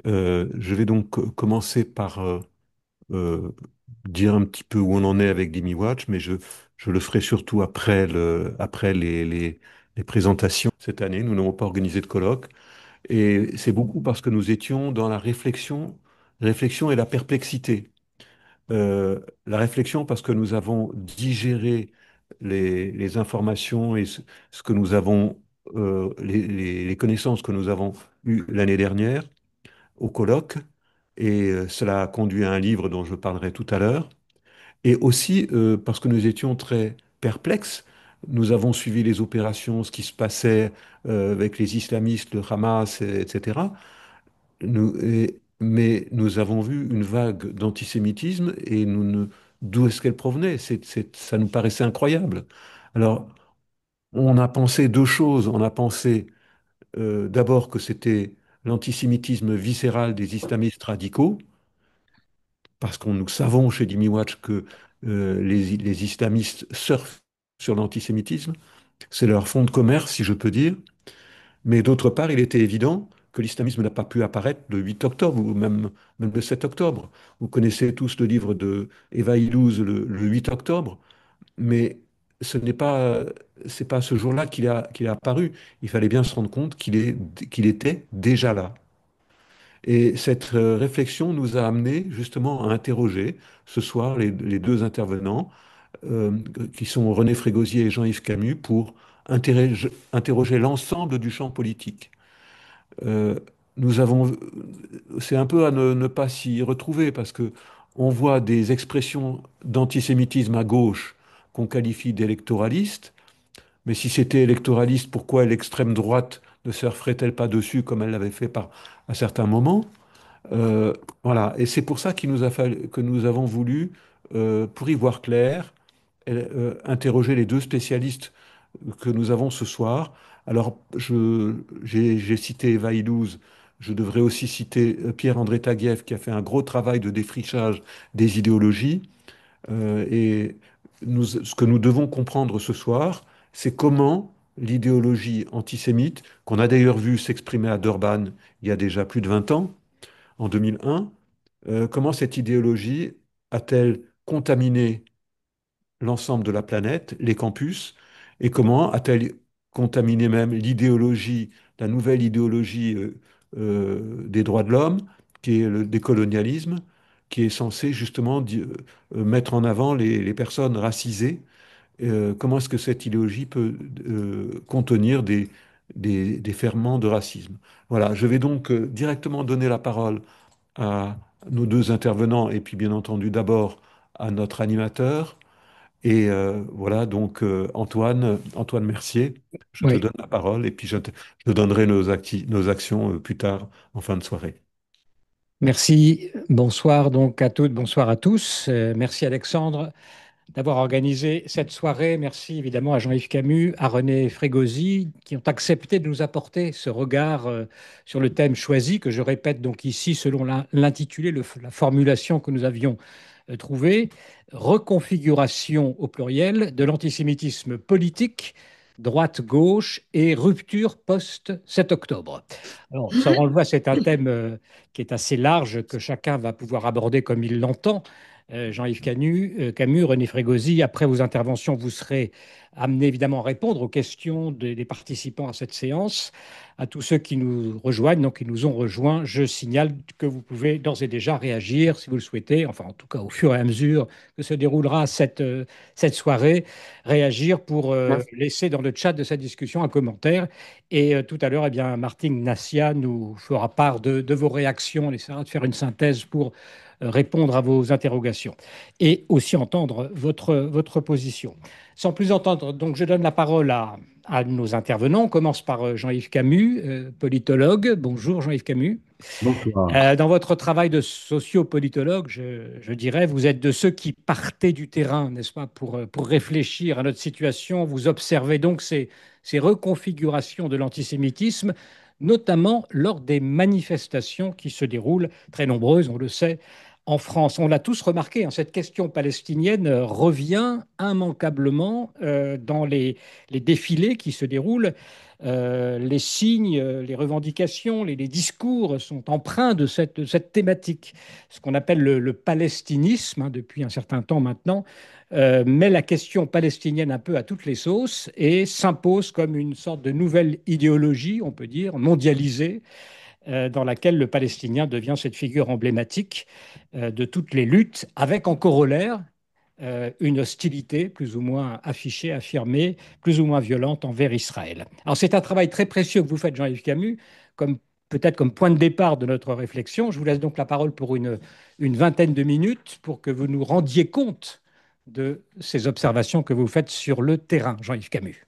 Je vais donc commencer par euh, dire un petit peu où on en est avec Gimme Watch, mais je le ferai surtout après les présentations. Cette année, nous n'avons pas organisé de colloque, et c'est beaucoup parce que nous étions dans la réflexion et la perplexité. La réflexion parce que nous avons digéré les informations et ce que nous avons, les connaissances que nous avons eues l'année dernière au colloque, et cela a conduit à un livre dont je parlerai tout à l'heure. Et aussi parce que nous étions très perplexes. Nous avons suivi les opérations, ce qui se passait avec les islamistes, le Hamas, etc. Mais nous avons vu une vague d'antisémitisme, et d'où est-ce qu'elle provenait? Ça nous paraissait incroyable. Alors, on a pensé deux choses. On a pensé d'abord que c'était l'antisémitisme viscéral des islamistes radicaux, parce qu'on nous savons chez Jimmy Watch que les islamistes surfent sur l'antisémitisme. C'est leur fonds de commerce, si je peux dire. Mais d'autre part, il était évident que l'islamisme n'a pas pu apparaître le 8 octobre ou même le 7 octobre. Vous connaissez tous le livre de Eva Illouz, le 8 octobre, mais c'est pas ce jour-là qu'il a apparu. Il fallait bien se rendre compte qu'il était déjà là. Et cette réflexion nous a amené justement à interroger ce soir les deux intervenants, euh, qui sont René Frégosier et Jean-Yves Camus, pour interroger l'ensemble du champ politique. Euh, nous avons, c'est un peu à ne pas s'y retrouver, parce que on voit des expressions d'antisémitisme à gauche qu'on qualifie d'électoralistes, mais si c'était électoraliste, pourquoi l'extrême droite ne surferait-elle pas dessus comme elle l'avait fait à certains moments? Euh, voilà, et c'est pour ça qu'il nous a fallu, que nous avons voulu, pour y voir clair, interroger les deux spécialistes que nous avons ce soir. Alors, j'ai cité Eva Illouz, je devrais aussi citer Pierre-André Taguieff, qui a fait un gros travail de défrichage des idéologies. Et ce que nous devons comprendre ce soir, c'est comment l'idéologie antisémite, qu'on a d'ailleurs vu s'exprimer à Durban il y a déjà plus de 20 ans, en 2001, comment cette idéologie a-t-elle contaminé l'ensemble de la planète, les campus, et comment a-t-elle contaminé même l'idéologie, la nouvelle idéologie des droits de l'homme, qui est le décolonialisme, qui est censé justement mettre en avant les personnes racisées. Comment est-ce que cette idéologie peut contenir des ferments de racisme? Voilà, je vais donc directement donner la parole à nos deux intervenants, et puis bien entendu d'abord à notre animateur. Et voilà, donc Antoine Mercier, je te Oui, donne la parole, et puis je te donnerai nos actions plus tard en fin de soirée. merci. Bonsoir donc à toutes, bonsoir à tous. Merci Alexandre d'avoir organisé cette soirée. Merci évidemment à Jean-Yves Camus, à René Frégosi qui ont accepté de nous apporter ce regard sur le thème choisi, que je répète donc ici selon l'intitulé, la formulation que nous avions trouvée: reconfiguration au pluriel de l'antisémitisme politique, droite-gauche et rupture post-7 octobre. Alors, ça, on le voit, c'est un thème qui est assez large, que chacun va pouvoir aborder comme il l'entend. Jean-Yves Camus, René Frégosi, après vos interventions, vous serez amenés évidemment à répondre aux questions des participants à cette séance. À tous ceux qui nous rejoignent, donc qui nous ont rejoints, je signale que vous pouvez d'ores et déjà réagir si vous le souhaitez, enfin en tout cas au fur et à mesure que se déroulera cette soirée, réagir pour laisser dans le chat de cette discussion un commentaire. Et tout à l'heure, eh bien, Martine Nassia nous fera part de vos réactions. On essaiera de faire une synthèse pour répondre à vos interrogations et aussi entendre votre position. Sans plus entendre, donc je donne la parole à nos intervenants. On commence par Jean-Yves Camus, politologue. Bonjour Jean-Yves Camus. Bonsoir. Dans votre travail de sociopolitologue, je dirais, vous êtes de ceux qui partaient du terrain, n'est-ce pas, pour réfléchir à notre situation. Vous observez donc ces reconfigurations de l'antisémitisme, notamment lors des manifestations qui se déroulent, très nombreuses, on le sait, en France. On l'a tous remarqué, hein, cette question palestinienne revient immanquablement dans les défilés qui se déroulent. Les signes, les revendications, les discours sont empreints de cette thématique. Ce qu'on appelle le palestinisme, hein, depuis un certain temps maintenant, met la question palestinienne un peu à toutes les sauces et s'impose comme une sorte de nouvelle idéologie, on peut dire, mondialisée, dans laquelle le Palestinien devient cette figure emblématique de toutes les luttes, avec en corollaire une hostilité plus ou moins affichée, affirmée, plus ou moins violente envers Israël. Alors c'est un travail très précieux que vous faites, Jean-Yves Camus, comme peut-être comme point de départ de notre réflexion. Je vous laisse donc la parole pour une vingtaine de minutes pour que vous nous rendiez compte de ces observations que vous faites sur le terrain, Jean-Yves Camus.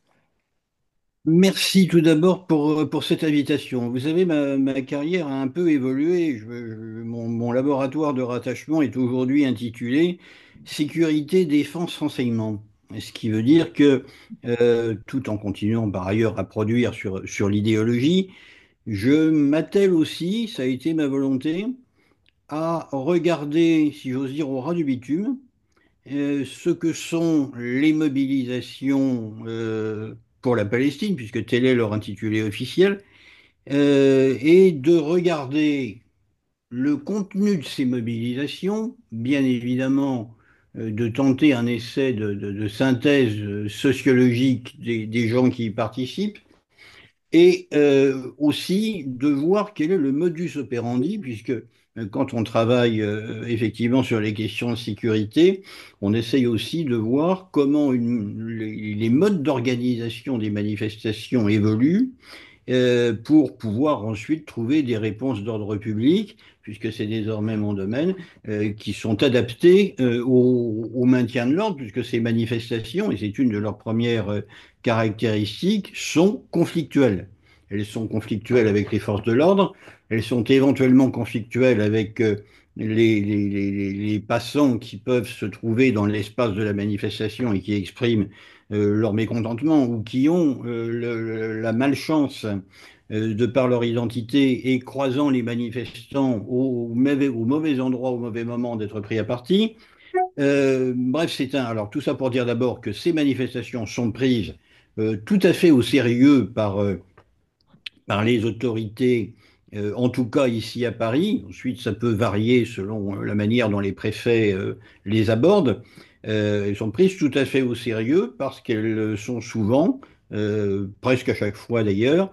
Merci tout d'abord pour cette invitation. Vous savez, ma carrière a un peu évolué. Mon laboratoire de rattachement est aujourd'hui intitulé Sécurité, Défense, Renseignement. Ce qui veut dire que, tout en continuant par ailleurs à produire sur l'idéologie, je m'attelle aussi, ça a été ma volonté, à regarder, si j'ose dire, au ras du bitume, ce que sont les mobilisations pour la Palestine, puisque tel est leur intitulé officiel, et de regarder le contenu de ces mobilisations, bien évidemment, de tenter un essai de synthèse sociologique des gens qui y participent, et aussi de voir quel est le modus operandi, puisque quand on travaille effectivement sur les questions de sécurité, on essaye aussi de voir comment les modes d'organisation des manifestations évoluent pour pouvoir ensuite trouver des réponses d'ordre public, puisque c'est désormais mon domaine, qui sont adaptées au maintien de l'ordre, puisque ces manifestations, et c'est une de leurs premières caractéristiques, sont conflictuelles. Elles sont conflictuelles avec les forces de l'ordre, elles sont éventuellement conflictuelles avec les passants qui peuvent se trouver dans l'espace de la manifestation et qui expriment leur mécontentement ou qui ont la malchance, de par leur identité et croisant les manifestants au mauvais endroit, au mauvais moment, d'être pris à partie. Bref, alors tout ça pour dire d'abord que ces manifestations sont prises tout à fait au sérieux par les autorités, en tout cas ici à Paris. Ensuite, ça peut varier selon la manière dont les préfets les abordent. Elles sont prises tout à fait au sérieux parce qu'elles sont souvent, presque à chaque fois d'ailleurs,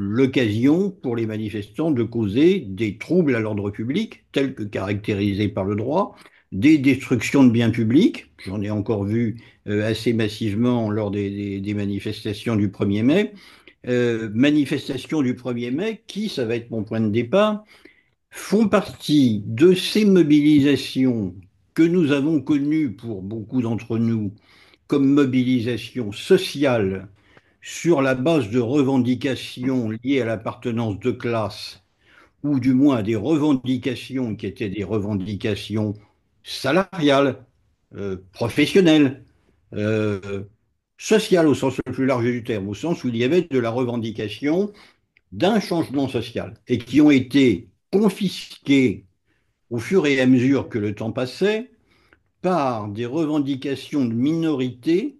l'occasion pour les manifestants de causer des troubles à l'ordre public, tels que caractérisés par le droit, des destructions de biens publics. J'en ai encore vu assez massivement lors des manifestations du 1er mai. Manifestations du 1er mai qui, ça va être mon point de départ, font partie de ces mobilisations que nous avons connues pour beaucoup d'entre nous comme mobilisation sociale sur la base de revendications liées à l'appartenance de classe, ou du moins à des revendications qui étaient des revendications salariales, professionnelles, euh, sociales au sens le plus large du terme, au sens où il y avait de la revendication d'un changement social et qui ont été confisquées au fur et à mesure que le temps passait par des revendications de minorités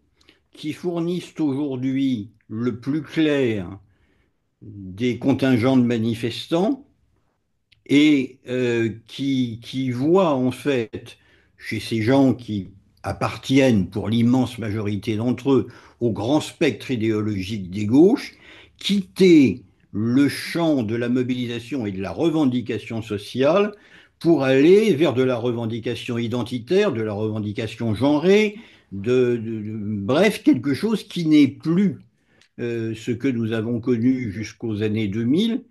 qui fournissent aujourd'hui le plus clair des contingents de manifestants et qui voient en fait chez ces gens qui appartiennent pour l'immense majorité d'entre eux au grand spectre idéologique des gauches, quitter le champ de la mobilisation et de la revendication sociale pour aller vers de la revendication identitaire, de la revendication genrée, bref, quelque chose qui n'est plus ce que nous avons connu jusqu'aux années 2000.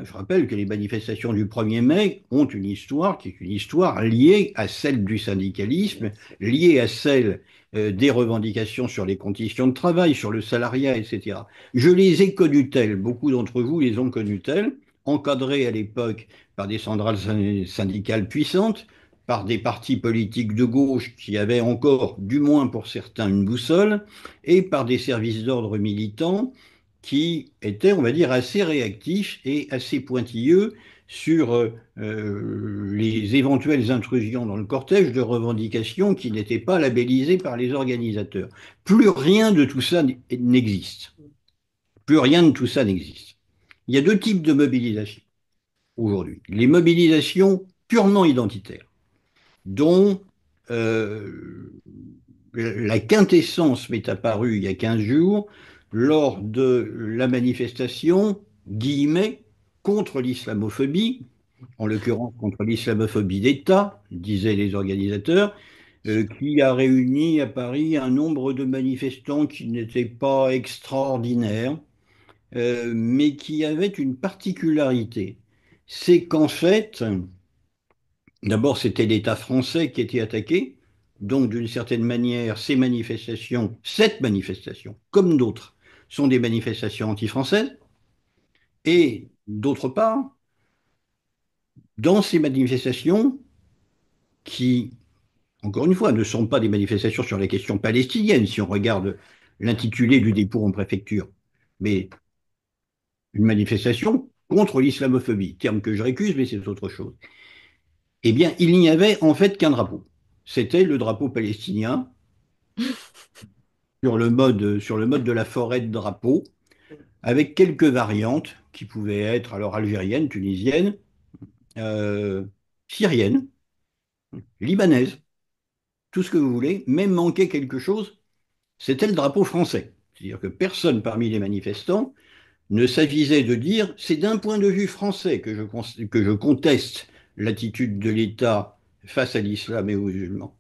Je rappelle que les manifestations du 1er mai ont une histoire qui est une histoire liée à celle du syndicalisme, liée à celle des revendications sur les conditions de travail, sur le salariat, etc. Je les ai connues telles, beaucoup d'entre vous les ont connues telles, encadrées à l'époque par des centrales syndicales puissantes, par des partis politiques de gauche qui avaient encore, du moins pour certains, une boussole, et par des services d'ordre militants qui étaient, on va dire, assez réactifs et assez pointilleux sur les éventuelles intrusions dans le cortège de revendications qui n'étaient pas labellisées par les organisateurs. Plus rien de tout ça n'existe. Plus rien de tout ça n'existe. Il y a deux types de mobilisation aujourd'hui. Les mobilisations purement identitaires, dont euh, la quintessence m'est apparue il y a 15 jours lors de la manifestation, guillemets, contre l'islamophobie, en l'occurrence contre l'islamophobie d'État, disaient les organisateurs, qui a réuni à Paris un nombre de manifestants qui n'était pas extraordinaire, mais qui avait une particularité. C'est qu'en fait, d'abord, c'était l'État français qui était attaqué. Donc, d'une certaine manière, ces manifestations, cette manifestation, comme d'autres, sont des manifestations anti-françaises. Et d'autre part, dans ces manifestations, qui, encore une fois, ne sont pas des manifestations sur la question palestinienne, si on regarde l'intitulé du dépôt en préfecture, mais une manifestation contre l'islamophobie, terme que je récuse, mais c'est autre chose. Eh bien, il n'y avait en fait qu'un drapeau. C'était le drapeau palestinien sur le mode de la forêt de drapeau, avec quelques variantes qui pouvaient être alors algériennes, tunisiennes, euh, syriennes, libanaises, tout ce que vous voulez, mais manquait quelque chose, c'était le drapeau français. C'est-à-dire que personne parmi les manifestants ne s'avisait de dire c'est d'un point de vue français que je conteste l'attitude de l'État face à l'islam et aux musulmans.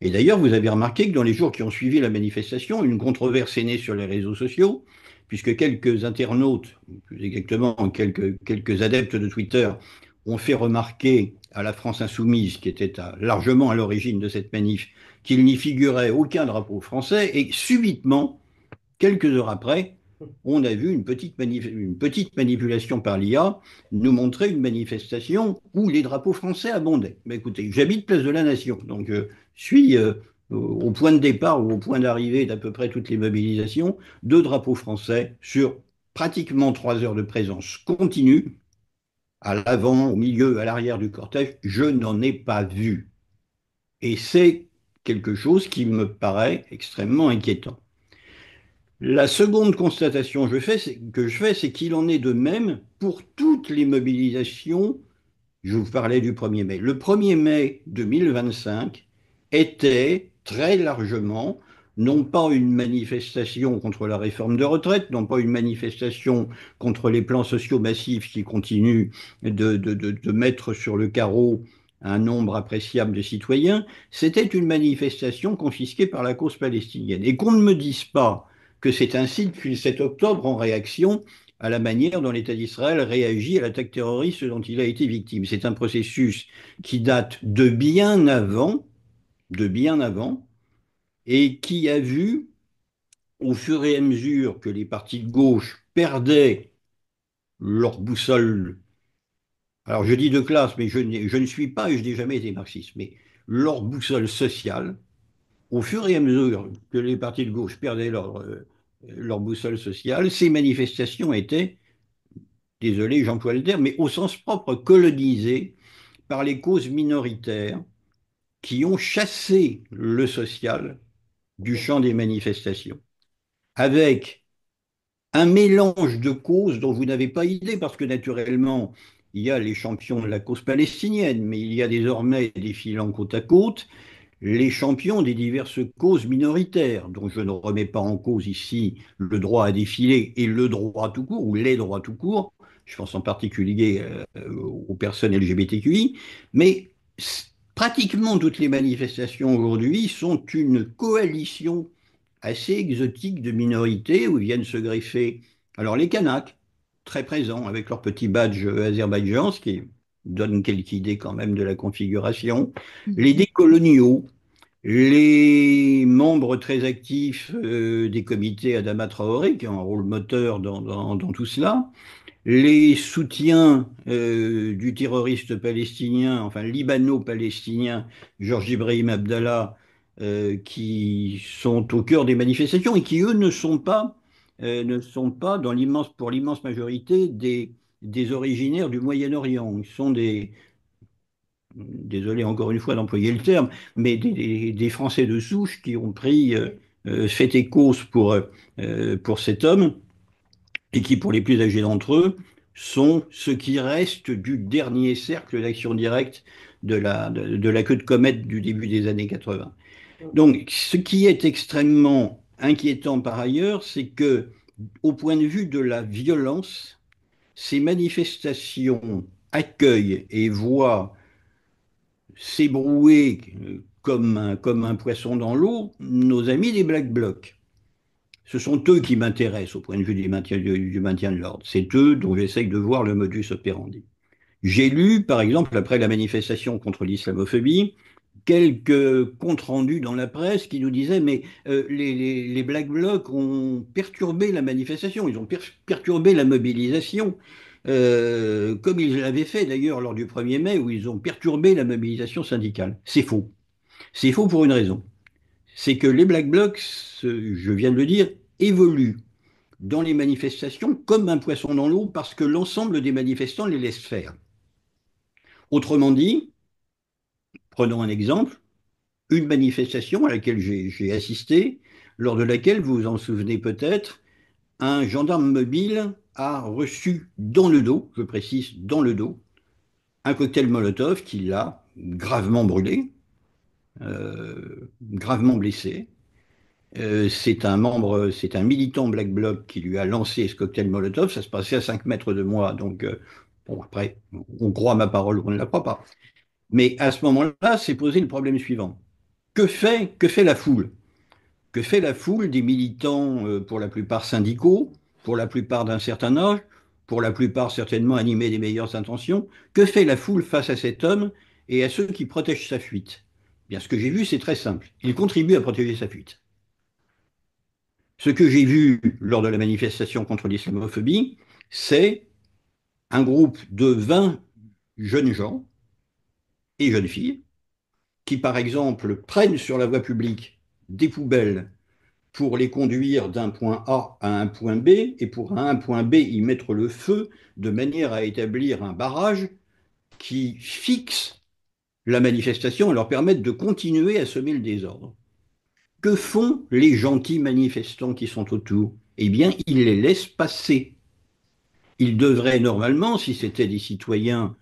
Et d'ailleurs, vous avez remarqué que dans les jours qui ont suivi la manifestation, une controverse est née sur les réseaux sociaux, puisque quelques internautes, plus exactement quelques adeptes de Twitter, ont fait remarquer à la France insoumise, qui était largement à l'origine de cette manif, qu'il n'y figurait aucun drapeau français, et subitement, quelques heures après, on a vu une petite manipulation par l'IA nous montrer une manifestation où les drapeaux français abondaient. Mais écoutez, j'habite Place de la Nation, donc je suis au point de départ ou au point d'arrivée d'à peu près toutes les mobilisations, deux drapeaux français sur pratiquement 3 heures de présence continue, à l'avant, au milieu, à l'arrière du cortège, je n'en ai pas vu. Et c'est quelque chose qui me paraît extrêmement inquiétant. La seconde constatation que je fais, c'est qu'il en est de même pour toutes les mobilisations. Je vous parlais du 1er mai. Le 1er mai 2025 était très largement, non pas une manifestation contre la réforme de retraite, non pas une manifestation contre les plans sociaux massifs qui continuent de mettre sur le carreau un nombre appréciable de citoyens, c'était une manifestation confisquée par la cause palestinienne. Et qu'on ne me dise pas que c'est ainsi depuis le 7 octobre en réaction à la manière dont l'État d'Israël réagit à l'attaque terroriste dont il a été victime. C'est un processus qui date de bien avant, et qui a vu, au fur et à mesure que les partis de gauche perdaient leur boussole, alors je dis de classe, mais je ne suis pas et je n'ai jamais été marxiste, mais leur boussole sociale, au fur et à mesure que les partis de gauche perdaient leur boussole sociale, ces manifestations étaient, désolé, j'emploie le terme, mais au sens propre, colonisées par les causes minoritaires qui ont chassé le social du champ des manifestations, avec un mélange de causes dont vous n'avez pas idée, parce que naturellement, il y a les champions de la cause palestinienne, mais il y a désormais, défilant côte à côte, les champions des diverses causes minoritaires, dont je ne remets pas en cause ici le droit à défiler et le droit tout court, ou les droits tout court, je pense en particulier aux personnes LGBTQI, mais pratiquement toutes les manifestations aujourd'hui sont une coalition assez exotique de minorités où viennent se greffer, alors les Kanaks, très présents avec leur petit badge Azerbaïdjan, ce qui donne quelques idées quand même de la configuration, les décoloniaux, les membres très actifs des comités Adama Traoré, qui ont un rôle moteur dans tout cela, les soutiens du terroriste palestinien, enfin libano-palestinien, Georges Ibrahim Abdallah, qui sont au cœur des manifestations et qui, eux, ne sont pas pour l'immense majorité, des originaires du Moyen-Orient. Ils sont désolé encore une fois d'employer le terme, mais des Français de souche qui ont pris fait et cause pour cet homme et qui, pour les plus âgés d'entre eux, sont ce qui reste du dernier cercle d'action directe de la queue de comète du début des années 80. Donc, ce qui est extrêmement inquiétant par ailleurs, c'est que, au point de vue de la violence, ces manifestations accueillent et voient s'ébrouer comme un poisson dans l'eau nos amis des Black Blocs. Ce sont eux qui m'intéressent au point de vue du maintien de l'ordre. C'est eux dont j'essaye de voir le modus operandi. J'ai lu, par exemple, après la manifestation contre l'islamophobie, quelques comptes rendus dans la presse qui nous disaient mais les Black Blocs ont perturbé la manifestation, ils ont perturbé la mobilisation, comme ils l'avaient fait d'ailleurs lors du 1er mai où ils ont perturbé la mobilisation syndicale. C'est faux. C'est faux pour une raison. C'est que les Black Blocs, je viens de le dire, évoluent dans les manifestations comme un poisson dans l'eau parce que l'ensemble des manifestants les laisse faire. Autrement dit, prenons un exemple, une manifestation à laquelle j'ai assisté, lors de laquelle, vous vous en souvenez peut-être, un gendarme mobile a reçu dans le dos, je précise dans le dos, un cocktail Molotov qui l'a gravement brûlé, gravement blessé. C'est un militant Black Bloc qui lui a lancé ce cocktail Molotov. Ça se passait à 5 mètres de moi, donc bon après, on croit ma parole ou on ne la croit pas. Mais à ce moment-là, s'est posé le problème suivant. Que fait la foule? Que fait la foule des militants, pour la plupart syndicaux, pour la plupart d'un certain âge, pour la plupart certainement animés des meilleures intentions? Que fait la foule face à cet homme et à ceux qui protègent sa fuite? Bien, ce que j'ai vu, c'est très simple. Il contribue à protéger sa fuite. Ce que j'ai vu lors de la manifestation contre l'islamophobie, c'est un groupe de 20 jeunes gens et jeunes filles qui, par exemple, prennent sur la voie publique des poubelles pour les conduire d'un point A à un point B, et pour un point B y mettre le feu, de manière à établir un barrage qui fixe la manifestation et leur permette de continuer à semer le désordre. Que font les gentils manifestants qui sont autour? Eh bien, ils les laissent passer. Ils devraient normalement, si c'était des citoyens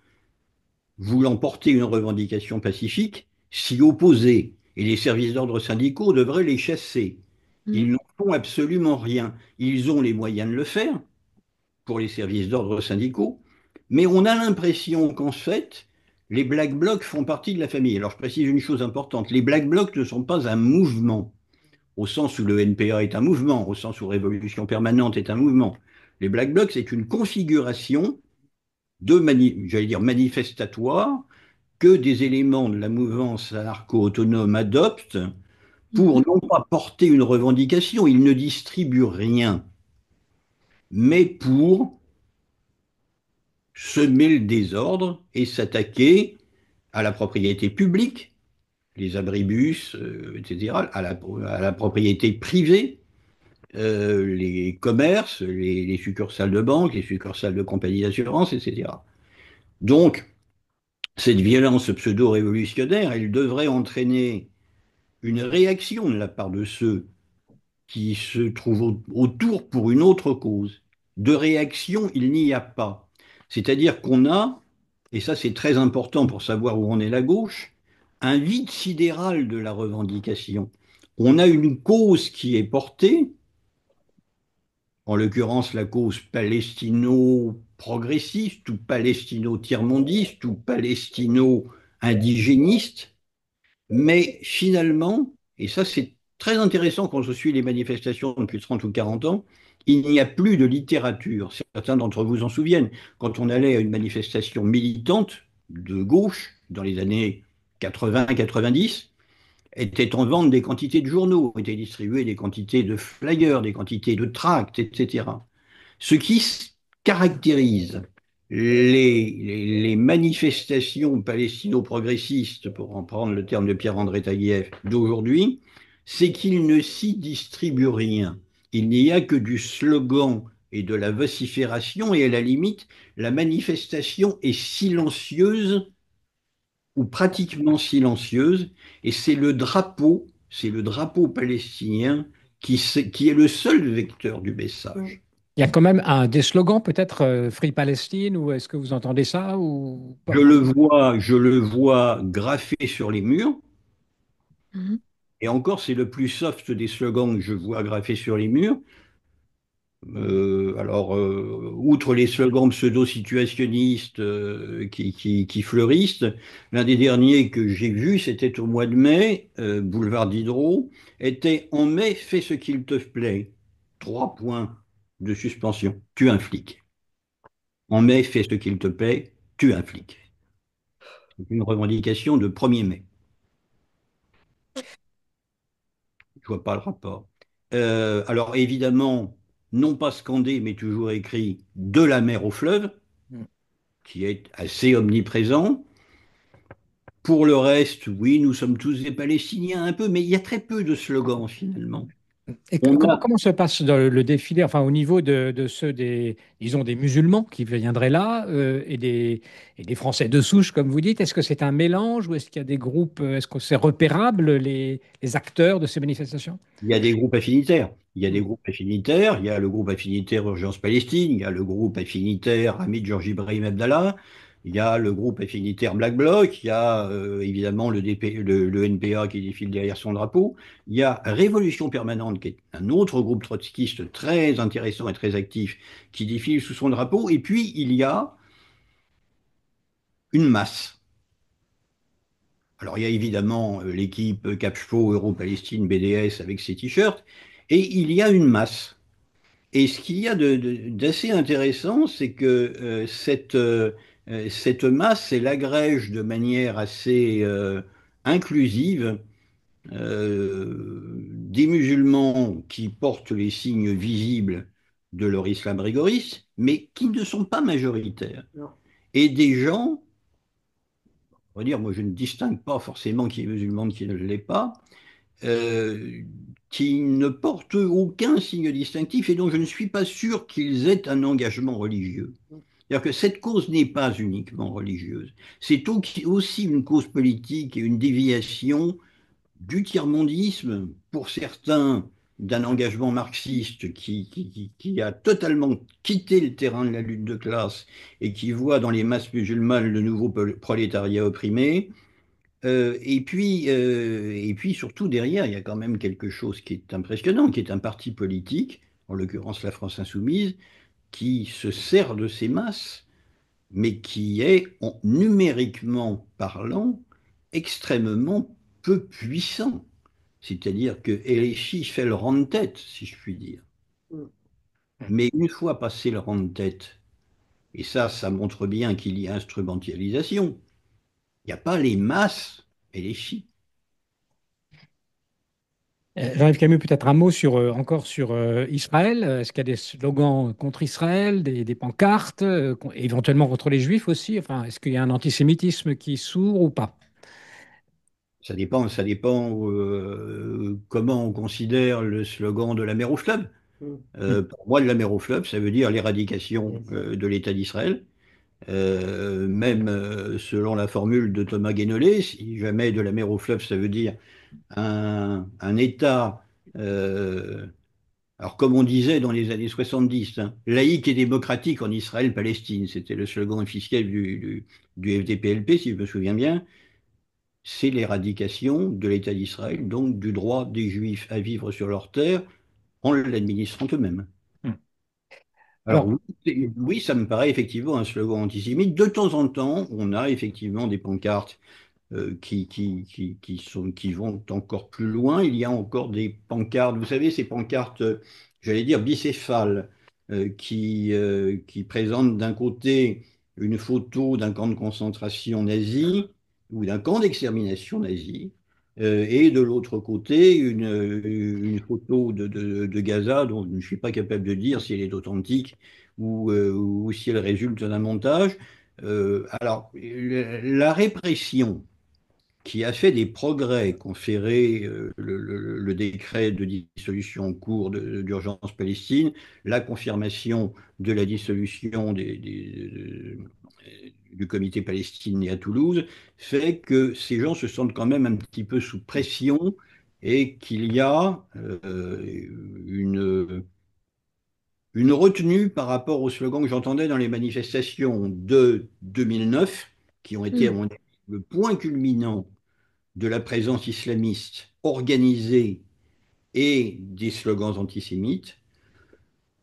voulant porter une revendication pacifique, s'y opposer. Et les services d'ordre syndicaux devraient les chasser. Ils n'en font absolument rien. Ils ont les moyens de le faire pour les services d'ordre syndicaux, mais on a l'impression qu'en fait, les Black Blocs font partie de la famille. Alors je précise une chose importante, les Black Blocs ne sont pas un mouvement, au sens où le NPA est un mouvement, au sens où Révolution Permanente est un mouvement. Les Black Blocs, c'est une configuration j'allais dire manifestatoire, que des éléments de la mouvance anarcho-autonome adoptent pour non pas porter une revendication, ils ne distribuent rien, mais pour semer le désordre et s'attaquer à la propriété publique, les abribus, etc., à la propriété privée, les commerces, les succursales de banque, les succursales de compagnies d'assurance, etc. Donc, cette violence pseudo-révolutionnaire, elle devrait entraîner une réaction de la part de ceux qui se trouvent autour pour une autre cause. De réaction, il n'y a pas. C'est-à-dire qu'on a, et ça c'est très important pour savoir où on est la gauche, un vide sidéral de la revendication. On a une cause qui est portée, en l'occurrence la cause palestino-progressiste ou palestino-tiers-mondiste ou palestino-indigéniste, mais finalement, et ça c'est très intéressant quand je suis les manifestations depuis 30 ou 40 ans, il n'y a plus de littérature. Certains d'entre vous en souviennent. Quand on allait à une manifestation militante de gauche dans les années 80-90, étaient en vente des quantités de journaux, étaient distribuées des quantités de flyers, des quantités de tracts, etc. Ce qui caractérise les manifestations palestino-progressistes, pour en prendre le terme de Pierre-André Taguieff, d'aujourd'hui, c'est qu'il ne s'y distribue rien. Il n'y a que du slogan et de la vocifération, et à la limite, la manifestation est silencieuse ou pratiquement silencieuse, et c'est le drapeau palestinien qui est le seul vecteur du message. Il y a quand même des slogans, peut-être Free Palestine, ou est-ce que vous entendez ça ou pas? Je le vois graffé sur les murs, Mhm. et encore, c'est le plus soft des slogans que je vois graffés sur les murs. Outre les slogans pseudo-situationnistes qui fleurissent, l'un des derniers que j'ai vu, c'était au mois de mai, boulevard Diderot, était En mai, fais ce qu'il te plaît. 3 points de suspension. Tu es un flic. En mai, fais ce qu'il te plaît. Tu es un flic. C'est une revendication de 1er mai. Je vois pas le rapport. Alors évidemment, non pas scandé, mais toujours écrit de la mer au fleuve, qui est assez omniprésent. Pour le reste, oui, nous sommes tous des Palestiniens un peu, mais il y a très peu de slogans finalement. Et On comment, a, comment se passe le défilé, enfin au niveau de ceux des, disons, des musulmans qui viendraient là et des Français de souche, comme vous dites? Est-ce que c'est un mélange ou est-ce qu'il y a des groupes, est-ce que c'est repérable les acteurs de ces manifestations? il y a des groupes affinitaires. Il y a des Hmm. groupes affinitaires. Il y a le groupe affinitaire Urgence Palestine. Il y a le groupe affinitaire Hamid Georges Ibrahim Abdallah. Il y a le groupe affinitaire Black Bloc. Il y a évidemment le NPA qui défile derrière son drapeau. Il y a Révolution Permanente, qui est un autre groupe trotskiste très intéressant et très actif, qui défile sous son drapeau. Et puis, il y a une masse. Alors, il y a évidemment l'équipe Capcho, Euro-Palestine, BDS avec ses t-shirts. Et il y a une masse. Et ce qu'il y a d'assez intéressant, c'est que cette masse, elle agrège de manière assez inclusive des musulmans qui portent les signes visibles de leur islam rigoriste, mais qui ne sont pas majoritaires. Non. Et des gens, on va dire, moi je ne distingue pas forcément qui est musulman de qui ne l'est pas, euh, qui ne portent aucun signe distinctif et dont je ne suis pas sûr qu'ils aient un engagement religieux. C'est-à-dire que cette cause n'est pas uniquement religieuse, c'est aussi une cause politique et une déviation du tiers-mondisme, pour certains, d'un engagement marxiste qui a totalement quitté le terrain de la lutte de classe et qui voit dans les masses musulmanes le nouveau prolétariat opprimé, et puis surtout derrière, il y a quand même quelque chose qui est impressionnant, qui est un parti politique, en l'occurrence la France Insoumise, qui se sert de ces masses, mais qui est, numériquement parlant, extrêmement peu puissant. C'est-à-dire que LFI fait le rang de tête, si je puis dire. Mais une fois passé le rang de tête, et ça montre bien qu'il y a instrumentalisation, il n'y a pas les masses LFI. Jean-Yves Camus, peut-être un mot sur, encore sur Israël. Est-ce qu'il y a des slogans contre Israël, des pancartes, éventuellement contre les Juifs aussi? Enfin, est-ce qu'il y a un antisémitisme qui s'ouvre ou pas? Ça dépend comment on considère le slogan de la mer au fleuve. Hmm. Pour moi, de la mer au fleuve, ça veut dire l'éradication de l'État d'Israël. Même selon la formule de Thomas Guénolé, si jamais de la mer au fleuve, ça veut dire un État, euh, alors comme on disait dans les années 70, hein, laïque et démocratique en Israël-Palestine, c'était le slogan officiel du FDPLP, si je me souviens bien, c'est l'éradication de l'État d'Israël, donc du droit des Juifs à vivre sur leur terre en l'administrant eux-mêmes. Hmm. Alors Alors, oui, oui, ça me paraît effectivement un slogan antisémite. De temps en temps, on a effectivement des pancartes qui vont encore plus loin. Il y a encore des pancartes, vous savez, ces pancartes, j'allais dire bicéphales, qui présentent d'un côté une photo d'un camp de concentration nazi ou d'un camp d'extermination nazi, et de l'autre côté une photo de Gaza dont je ne suis pas capable de dire si elle est authentique ou si elle résulte d'un montage. Alors, la répression qui a fait des progrès conférés le décret de dissolution en cours d'urgence Palestine, la confirmation de la dissolution du comité palestinien à Toulouse, fait que ces gens se sentent quand même un petit peu sous pression et qu'il y a une retenue par rapport aux slogans que j'entendais dans les manifestations de 2009, qui ont été, à Mm. mon avis, le point culminant de la présence islamiste organisée et des slogans antisémites.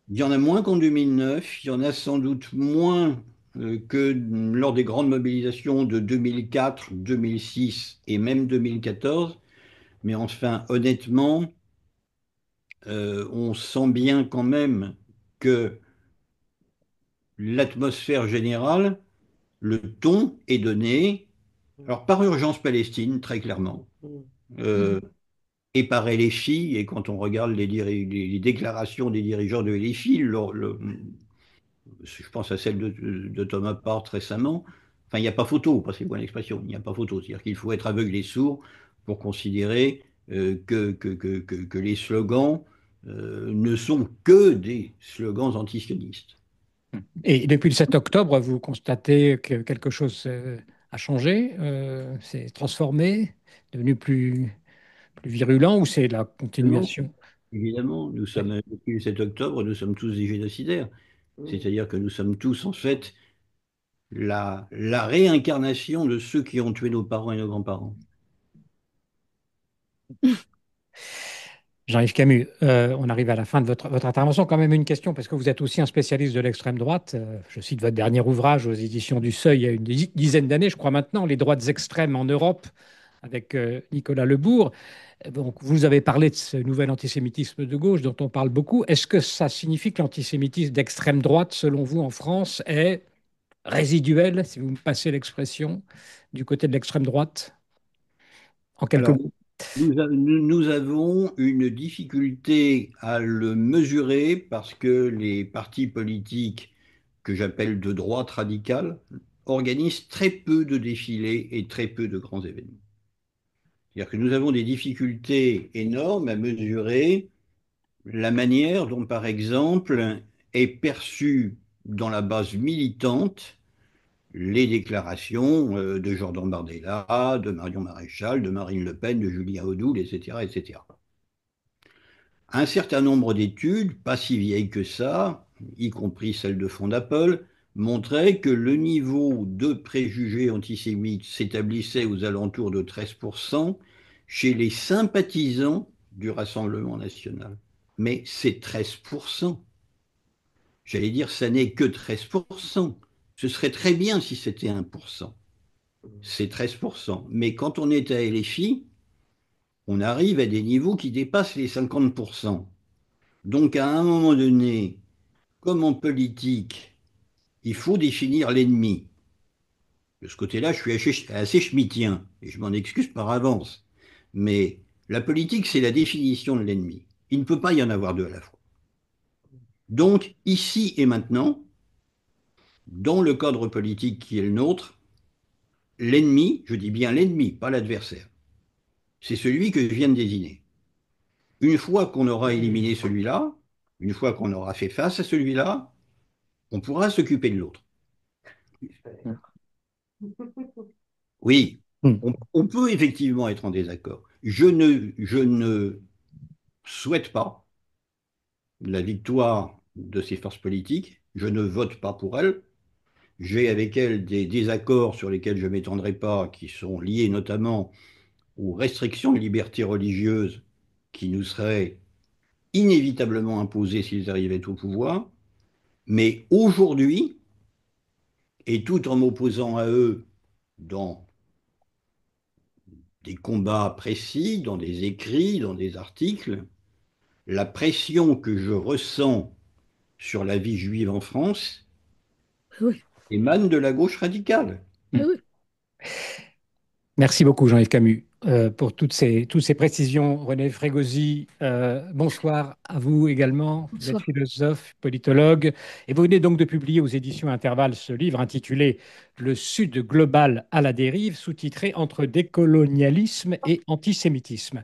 Il y en a moins qu'en 2009, il y en a sans doute moins que lors des grandes mobilisations de 2004, 2006 et même 2014. Mais enfin, honnêtement, on sent bien quand même que l'atmosphère générale, le ton est donné, alors par Urgence Palestine, très clairement, Mm. euh, et par LFI, et quand on regarde les déclarations des dirigeants de LFI, je pense à celle de Thomas Part récemment, enfin, il n'y a pas photo, passez-moi l'expression, il n'y a pas photo, c'est-à-dire qu'il faut être aveugle et sourd pour considérer que les slogans ne sont que des slogans antisionistes. Et depuis le 7 octobre, vous constatez que quelque chose a changé, s'est transformé, devenu plus virulent, ou c'est la Non, continuation? évidemment, nous Ouais. sommes, depuis le 7 octobre, nous sommes tous des génocidaires. C'est-à-dire que nous sommes tous, en fait, la réincarnation de ceux qui ont tué nos parents et nos grands-parents. Jean-Yves Camus, on arrive à la fin de votre intervention. Quand même une question, parce que vous êtes aussi un spécialiste de l'extrême droite. Je cite votre dernier ouvrage aux éditions du Seuil il y a une dizaine d'années, je crois maintenant, Les droites extrêmes en Europe, avec Nicolas Lebourg. Donc, vous avez parlé de ce nouvel antisémitisme de gauche dont on parle beaucoup. Est-ce que ça signifie que l'antisémitisme d'extrême droite, selon vous, en France, est résiduel, si vous me passez l'expression, du côté de l'extrême droite, en quelques Alors, mots? nous avons une difficulté à le mesurer parce que les partis politiques que j'appelle de droite radicale organisent très peu de défilés et très peu de grands événements. C'est-à-dire que nous avons des difficultés énormes à mesurer la manière dont, par exemple, est perçue dans la base militante les déclarations de Jordan Bardella, de Marion Maréchal, de Marine Le Pen, de Julien Audoul, etc., etc. Un certain nombre d'études, pas si vieilles que ça, y compris celles de Fondapol, montraient que le niveau de préjugés antisémites s'établissait aux alentours de 13% chez les sympathisants du Rassemblement national. Mais c'est 13%. J'allais dire, ça n'est que 13%. Ce serait très bien si c'était 1%. C'est 13%. Mais quand on est à LFI, on arrive à des niveaux qui dépassent les 50%. Donc à un moment donné, comme en politique, il faut définir l'ennemi. De ce côté-là, je suis assez schmittien, et je m'en excuse par avance. Mais la politique, c'est la définition de l'ennemi. Il ne peut pas y en avoir deux à la fois. Donc, ici et maintenant, dans le cadre politique qui est le nôtre, l'ennemi, je dis bien l'ennemi, pas l'adversaire, c'est celui que je viens de désigner. Une fois qu'on aura éliminé celui-là, une fois qu'on aura fait face à celui-là, on pourra s'occuper de l'autre. Oui, Hmm. on peut effectivement être en désaccord. Je ne souhaite pas la victoire de ces forces politiques. Je ne vote pas pour elles. J'ai avec elles des désaccords sur lesquels je ne m'étendrai pas, qui sont liés notamment aux restrictions de liberté religieuse qui nous seraient inévitablement imposées s'ils arrivaient au pouvoir. Mais aujourd'hui, et tout en m'opposant à eux dans des combats précis, dans des écrits, dans des articles, la pression que je ressens sur la vie juive en France Oui, émane de la gauche radicale. Hmm. oui. Merci beaucoup, Jean-Yves Camus, pour toutes ces précisions. René Frégosi, bonsoir à vous également. Vous êtes Bonsoir. philosophe, politologue, et vous venez donc de publier aux éditions Intervalle ce livre intitulé Le Sud global à la dérive, sous-titré Entre décolonialisme et antisémitisme.